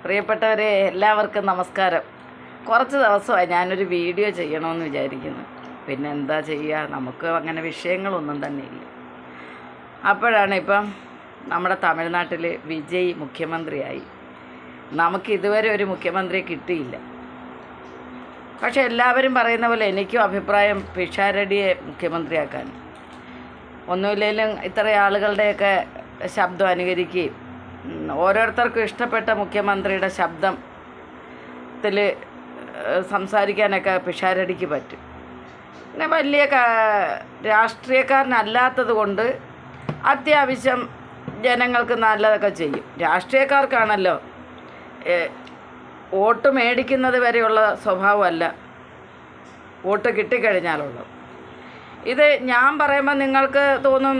പ്രിയപ്പെട്ടവരെ, എല്ലാവർക്കും നമസ്കാരം. കുറച്ച് ദിവസമായി ഞാനൊരു വീഡിയോ ചെയ്യണമെന്ന് വിചാരിക്കുന്നു. പിന്നെ എന്താ ചെയ്യുക, നമുക്ക് അങ്ങനെ വിഷയങ്ങളൊന്നും തന്നെ ഇല്ല. അപ്പോഴാണ് ഇപ്പം നമ്മുടെ തമിഴ്നാട്ടിൽ വിജയ് മുഖ്യമന്ത്രിയായി. നമുക്ക് ഇതുവരെ ഒരു മുഖ്യമന്ത്രിയെ കിട്ടിയില്ല. പക്ഷെ എല്ലാവരും പറയുന്ന പോലെ എനിക്കും അഭിപ്രായം പിഷാരടിയെ മുഖ്യമന്ത്രിയാക്കാൻ. ഒന്നുമില്ലെങ്കിലും ഇത്ര ആളുകളുടെയൊക്കെ ശബ്ദം അനുകരിക്കുകയും ഓരോരുത്തർക്കും ഇഷ്ടപ്പെട്ട മുഖ്യമന്ത്രിയുടെ ശബ്ദത്തിൽ സംസാരിക്കാനൊക്കെ പിഷാരടിക്ക് പറ്റും. പിന്നെ വലിയ രാഷ്ട്രീയക്കാരനല്ലാത്തത് കൊണ്ട് അത്യാവശ്യം ജനങ്ങൾക്ക് നല്ലതൊക്കെ ചെയ്യും. രാഷ്ട്രീയക്കാർക്കാണല്ലോ വോട്ട് മേടിക്കുന്നത് വരെയുള്ള സ്വഭാവമല്ല വോട്ട് കിട്ടിക്കഴിഞ്ഞാലുള്ളത്. ഇത് ഞാൻ പറയുമ്പോൾ നിങ്ങൾക്ക് തോന്നും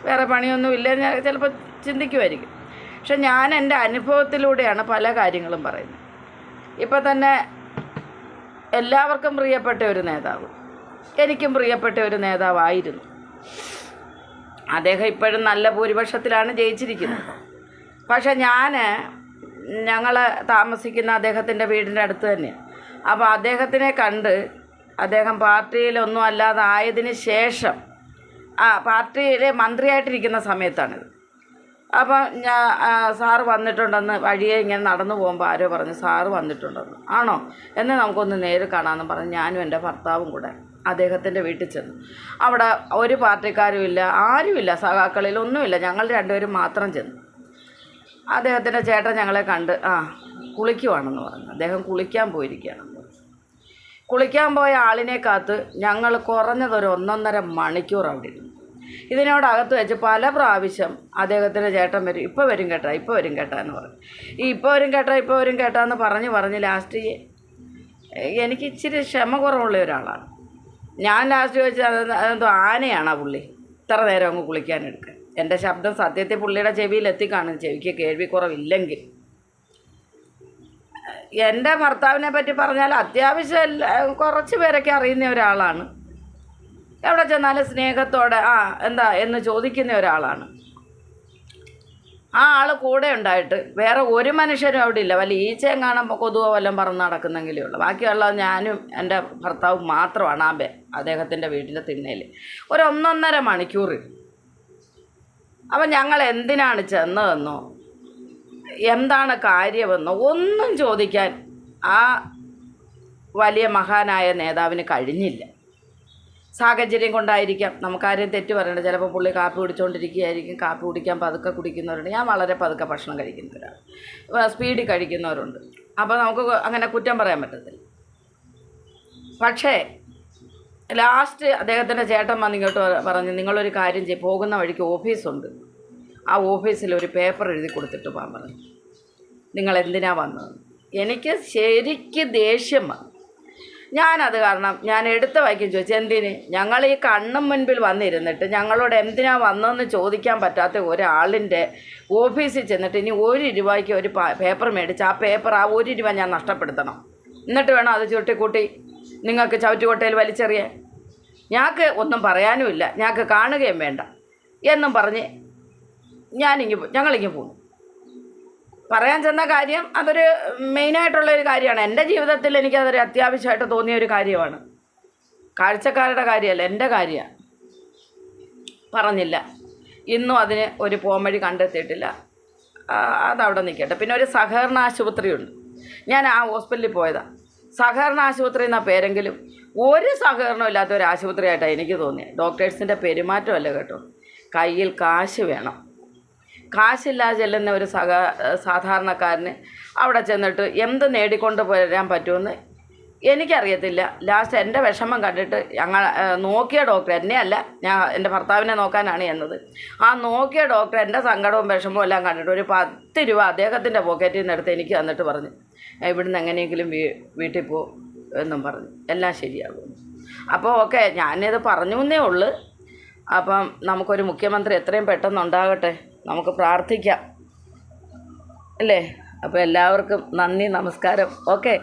വേറെ പണിയൊന്നുമില്ല, ഞാൻ ചിലപ്പോൾ ചിന്തിക്കുമായിരിക്കും. പക്ഷെ ഞാൻ എൻ്റെ അനുഭവത്തിലൂടെയാണ് പല കാര്യങ്ങളും പറയുന്നത്. ഇപ്പോൾ തന്നെ എല്ലാവർക്കും പ്രിയപ്പെട്ട ഒരു നേതാവ്, എനിക്കും പ്രിയപ്പെട്ട ഒരു നേതാവായിരുന്നു. അദ്ദേഹം ഇപ്പോഴും നല്ല ഭൂരിപക്ഷത്തിലാണ് ജയിച്ചിരിക്കുന്നത്. പക്ഷെ ഞങ്ങൾ താമസിക്കുന്ന അദ്ദേഹത്തിൻ്റെ വീടിൻ്റെ അടുത്ത് തന്നെയാണ്. അപ്പോൾ അദ്ദേഹത്തിനെ കണ്ട് അദ്ദേഹം പാർട്ടിയിലൊന്നും അല്ലാതെ ആയതിന് ശേഷം പാർട്ടിയിൽ മന്ത്രിയായിട്ടിരിക്കുന്ന സമയത്താണിത്. അപ്പം സാറ് വന്നിട്ടുണ്ടെന്ന് വഴിയെ ഇങ്ങനെ നടന്നു പോകുമ്പോൾ ആരോ പറഞ്ഞു സാറ് വന്നിട്ടുണ്ടെന്ന്. ആണോ എന്ന് നമുക്കൊന്ന് നേരിൽ കാണാമെന്ന് പറഞ്ഞ് ഞാനും എൻ്റെ ഭർത്താവും കൂടെ അദ്ദേഹത്തിൻ്റെ വീട്ടിൽ ചെന്നു. അവിടെ ഒരു പാർട്ടിക്കാരും ഇല്ല, ആരുമില്ല, സഖാക്കളിൽ ഒന്നുമില്ല, ഞങ്ങൾ രണ്ടുപേരും മാത്രം ചെന്നു. അദ്ദേഹത്തിൻ്റെ ചേട്ടൻ ഞങ്ങളെ കണ്ട് കുളിക്കുവാണെന്ന് പറഞ്ഞു. അദ്ദേഹം കുളിക്കാൻ പോയിരിക്കുകയാണെന്ന് പറഞ്ഞു. കുളിക്കാൻ പോയ ആളിനെ കാത്ത് ഞങ്ങൾ കുറഞ്ഞതൊരു 1.5 മണിക്കൂർ അവിടെ ഇരുന്നു. ഇതിനോടകത്ത് വെച്ച് പല പ്രാവശ്യം അദ്ദേഹത്തിൻ്റെ ചേട്ടൻ വരും, ഇപ്പോൾ വരും കേട്ടോ എന്ന് പറഞ്ഞു. ഈ ഇപ്പോൾ വരും കേട്ടോ എന്ന് പറഞ്ഞ് ലാസ്റ്റ് എനിക്ക് ഇച്ചിരി ക്ഷമ കുറവുള്ള ഒരാളാണ്. ഞാൻ ലാസ്റ്റ് ചോദിച്ചാൽ അതെന്തോ ആനയാണോ പുള്ളി ഇത്ര നേരം അങ്ങ് കുളിക്കാനെടുക്കുക. എൻ്റെ ശബ്ദം സത്യത്തിൽ പുള്ളിയുടെ ചെവിയിൽ എത്തിക്കാണും, ചെവിക്ക് കേൾവി കുറവില്ലെങ്കിൽ. എൻ്റെ ഭർത്താവിനെ പറ്റി പറഞ്ഞാൽ അത്യാവശ്യം കുറച്ച് പേരൊക്കെ അറിയുന്ന ഒരാളാണ്. എവിടെ ചെന്നാലും സ്നേഹത്തോടെ എന്താ എന്ന് ചോദിക്കുന്ന ഒരാളാണ്. ആ ആൾ കൂടെ ഉണ്ടായിട്ട് വേറെ ഒരു മനുഷ്യരും അവിടെ ഇല്ല. വല്ല ഈച്ചയും കാണുമ്പോൾ കൊതുവോ വല്ലതും പറന്ന് നടക്കുന്നെങ്കിലേ ഉള്ളൂ. ബാക്കിയുള്ളത് ഞാനും എൻ്റെ ഭർത്താവും മാത്രമാണ് അദ്ദേഹത്തിൻ്റെ വീട്ടിൻ്റെ തിണ്ണയിൽ ഒരു 1.5 മണിക്കൂർ. അപ്പം ഞങ്ങൾ എന്തിനാണ് ചെന്നതെന്നോ എന്താണ് കാര്യമെന്നോ ഒന്നും ചോദിക്കാൻ ആ വലിയ മഹാനായ നേതാവിന് കഴിഞ്ഞില്ല. സാഹചര്യം കൊണ്ടായിരിക്കാം, നമുക്കാരെയും തെറ്റ് പറയണ്ട. ചിലപ്പോൾ പുള്ളി കാപ്പി കുടിച്ചുകൊണ്ടിരിക്കുകയായിരിക്കും. കാപ്പി കുടിക്കാൻ പതുക്കെ കുടിക്കുന്നവരുണ്ട്, ഞാൻ വളരെ പതുക്കെ ഭക്ഷണം കഴിക്കുന്നവരാണ്, സ്പീഡിൽ കഴിക്കുന്നവരുണ്ട്. അപ്പോൾ നമുക്ക് അങ്ങനെ കുറ്റം പറയാൻ പറ്റത്തില്ല. പക്ഷേ ലാസ്റ്റ് അദ്ദേഹത്തിൻ്റെ ചേട്ടൻ വന്ന് ഇങ്ങോട്ട് പറഞ്ഞ് നിങ്ങളൊരു കാര്യം ചെയ്യും, പോകുന്ന വഴിക്ക് ഓഫീസുണ്ട്, ആ ഓഫീസിൽ ഒരു പേപ്പർ എഴുതി കൊടുത്തിട്ട് പോകാൻ പറഞ്ഞു. നിങ്ങളെന്തിനാണ് വന്നത്? എനിക്ക് ശരിക്ക് ദേഷ്യം വന്നു. ഞാനത് കാരണം ഞാൻ എടുത്ത വായിക്കും ചോദിച്ചു, എന്തിന്? ഞങ്ങൾ ഈ കണ്ണും മുൻപിൽ വന്നിരുന്നിട്ട് ഞങ്ങളോട് എന്തിനാ വന്നതെന്ന് ചോദിക്കാൻ പറ്റാത്ത ഒരാളിൻ്റെ ഓഫീസിൽ ചെന്നിട്ട് ഇനി 1 രൂപയ്ക്ക് ഒരു പേപ്പർ മേടിച്ച് ആ പേപ്പർ ആ 1 രൂപ ഞാൻ നഷ്ടപ്പെടുത്തണം, എന്നിട്ട് വേണം അത് ചുട്ടിക്കൂട്ടി നിങ്ങൾക്ക് ചവറ്റുകൊട്ടയിൽ വലിച്ചെറിയാൻ. ഞങ്ങൾക്ക് ഒന്നും പറയാനുമില്ല, ഞങ്ങൾക്ക് കാണുകയും വേണ്ട എന്നും പറഞ്ഞ് ഞങ്ങളിങ്ങ് പോകും. പറയാൻ ചെന്ന കാര്യം അതൊരു മെയിനായിട്ടുള്ളൊരു കാര്യമാണ്. എൻ്റെ ജീവിതത്തിൽ എനിക്കതൊരു അത്യാവശ്യമായിട്ട് തോന്നിയ ഒരു കാര്യമാണ്. കാഴ്ചക്കാരുടെ കാര്യമല്ല, എൻ്റെ കാര്യമാണ്. പറഞ്ഞില്ല. ഇന്നും അതിന് ഒരു പോംവഴി കണ്ടെത്തിയിട്ടില്ല. അതവിടെ നിൽക്കട്ടെ. പിന്നെ ഒരു സഹകരണ ആശുപത്രിയുണ്ട്. ഞാൻ ആ ഹോസ്പിറ്റലിൽ പോയതാണ്. സഹകരണ ആശുപത്രി എന്ന പേരെങ്കിലും ഒരു സഹകരണവും ഇല്ലാത്ത ഒരു ആശുപത്രിയായിട്ടാണ് എനിക്ക് തോന്നിയത്. ഡോക്ടേഴ്സിൻ്റെ പെരുമാറ്റമല്ല കേട്ടോ, കയ്യിൽ കാശ് വേണം. കാശില്ലാതെ ചെല്ലുന്ന ഒരു സാധാരണക്കാരന് അവിടെ ചെന്നിട്ട് എന്ത് നേടിക്കൊണ്ട് വരാൻ പറ്റുമെന്ന് എനിക്കറിയത്തില്ല. ലാസ്റ്റ് എൻ്റെ വിഷമം കണ്ടിട്ട് നോക്കിയ ഡോക്ടർ, എന്നെയല്ല, ഞാൻ എൻ്റെ ഭർത്താവിനെ നോക്കാനാണ് എന്നത്, ആ നോക്കിയ ഡോക്ടർ എൻ്റെ സങ്കടവും വിഷമവും എല്ലാം കണ്ടിട്ട് ഒരു 10 രൂപ അദ്ദേഹത്തിൻ്റെ പോക്കറ്റിൽ നിന്ന് എടുത്ത് എനിക്ക് തന്നിട്ട് പറഞ്ഞു, ഇവിടുന്ന് എങ്ങനെയെങ്കിലും വീട്ടിൽ പോ എന്നും പറഞ്ഞു, എല്ലാം ശരിയാകും. അപ്പോൾ ഓക്കെ, ഞാനിത് പറഞ്ഞു എന്നേ ഉള്ളൂ. അപ്പം നമുക്കൊരു മുഖ്യമന്ത്രി എത്രയും പെട്ടെന്നുണ്ടാകട്ടെ, നമുക്ക് പ്രാർത്ഥിക്കാം അല്ലേ? അപ്പോൾ എല്ലാവർക്കും നന്ദി, നമസ്കാരം. ഓക്കെ.